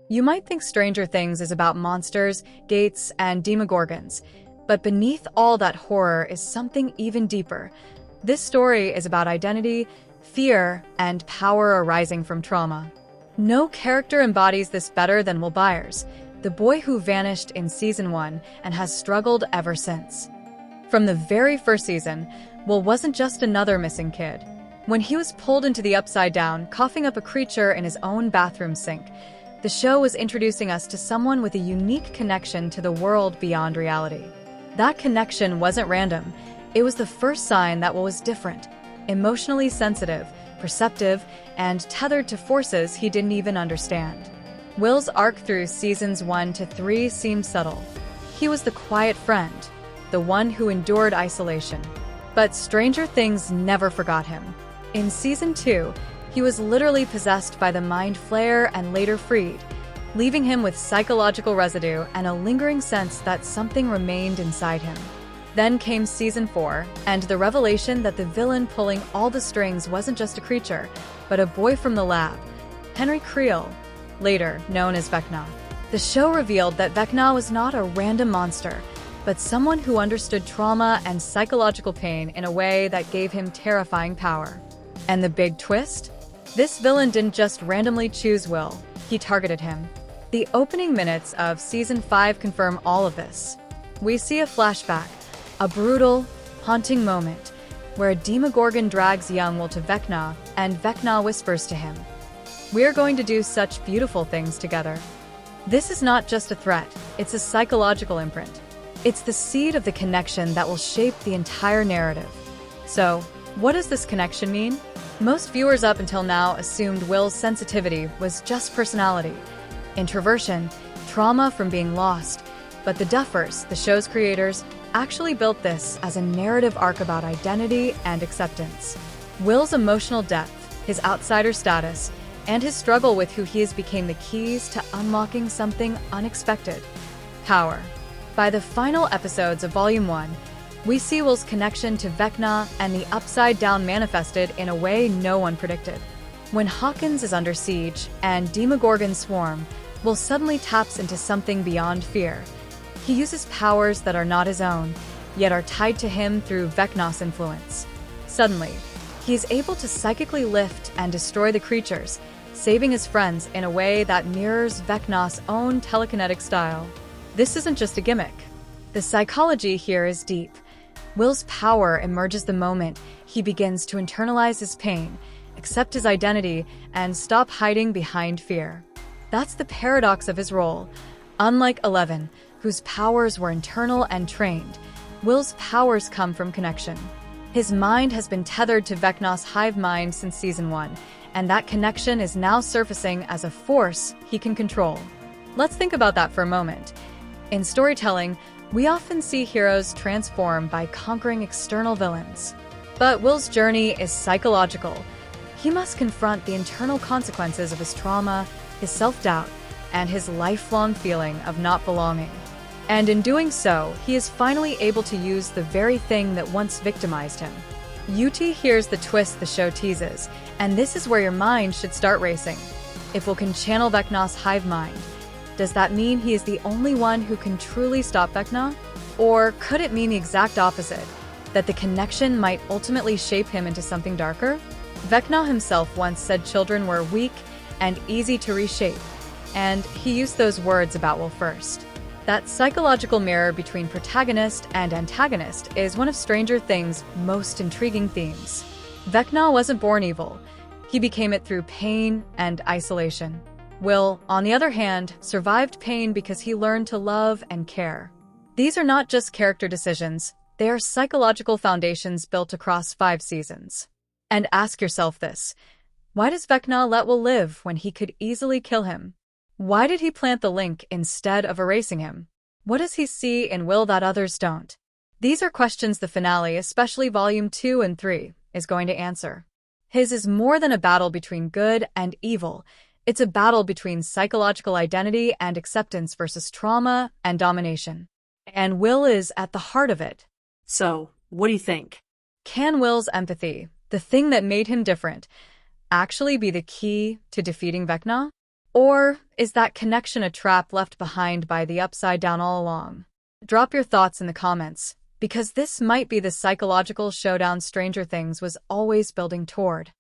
You might think Stranger Things is about monsters, gates, and demogorgons, but beneath all that horror is something even deeper. This story is about identity, fear, and power arising from trauma. No character embodies this better than Will Byers, the boy who vanished in Season 1 and has struggled ever since. From the very first season, Will wasn't just another missing kid. When he was pulled into the Upside Down, coughing up a creature in his own bathroom sink, the show was introducing us to someone with a unique connection to the world beyond reality. That connection wasn't random. It was the first sign that Will was different, emotionally sensitive, perceptive, and tethered to forces he didn't even understand. Will's arc through seasons 1 to 3 seemed subtle. He was the quiet friend, the one who endured isolation. But Stranger Things never forgot him. In Season 2, he was literally possessed by the Mind Flayer and later freed, leaving him with psychological residue and a lingering sense that something remained inside him. Then came Season 4, and the revelation that the villain pulling all the strings wasn't just a creature, but a boy from the lab, Henry Creel, later known as Vecna. The show revealed that Vecna was not a random monster, but someone who understood trauma and psychological pain in a way that gave him terrifying power. And the big twist? This villain didn't just randomly choose Will, he targeted him. The opening minutes of Season 5 confirm all of this. We see a flashback, a brutal, haunting moment, where a demogorgon drags young Will to Vecna, and Vecna whispers to him, "We're going to do such beautiful things together." This is not just a threat, it's a psychological imprint. It's the seed of the connection that will shape the entire narrative. So, what does this connection mean? Most viewers up until now assumed Will's sensitivity was just personality, introversion, trauma from being lost. But the Duffers, the show's creators, actually built this as a narrative arc about identity and acceptance. Will's emotional depth, his outsider status, and his struggle with who he is became the keys to unlocking something unexpected: power. By the final episodes of Volume 1, we see Will's connection to Vecna and the Upside Down manifested in a way no one predicted. When Hawkins is under siege and demogorgons swarm, Will suddenly taps into something beyond fear. He uses powers that are not his own, yet are tied to him through Vecna's influence. Suddenly, he is able to psychically lift and destroy the creatures, saving his friends in a way that mirrors Vecna's own telekinetic style. This isn't just a gimmick. The psychology here is deep. Will's power emerges the moment he begins to internalize his pain, accept his identity, and stop hiding behind fear. That's the paradox of his role. Unlike Eleven, whose powers were internal and trained, Will's powers come from connection. His mind has been tethered to Vecna's hive mind since Season 1, and that connection is now surfacing as a force he can control. Let's think about that for a moment. In storytelling, we often see heroes transform by conquering external villains. But Will's journey is psychological. He must confront the internal consequences of his trauma, his self-doubt, and his lifelong feeling of not belonging. And in doing so, he is finally able to use the very thing that once victimized him. UT hears the twist the show teases, and this is where your mind should start racing. If Will can channel Vecna's hive mind, does that mean he is the only one who can truly stop Vecna? Or could it mean the exact opposite, that the connection might ultimately shape him into something darker? Vecna himself once said children were weak and easy to reshape, and he used those words about Will first. That psychological mirror between protagonist and antagonist is one of Stranger Things' most intriguing themes. Vecna wasn't born evil. He became it through pain and isolation. Will, on the other hand, survived pain because he learned to love and care. These are not just character decisions, they are psychological foundations built across 5 seasons. And ask yourself this: why does Vecna let Will live when he could easily kill him? Why did he plant the link instead of erasing him? What does he see in Will that others don't? These are questions the finale, especially Volume 2 and 3, is going to answer. His is more than a battle between good and evil. It's a battle between psychological identity and acceptance versus trauma and domination. And Will is at the heart of it. So, what do you think? Can Will's empathy, the thing that made him different, actually be the key to defeating Vecna? Or is that connection a trap left behind by the Upside Down all along? Drop your thoughts in the comments, because this might be the psychological showdown Stranger Things was always building toward.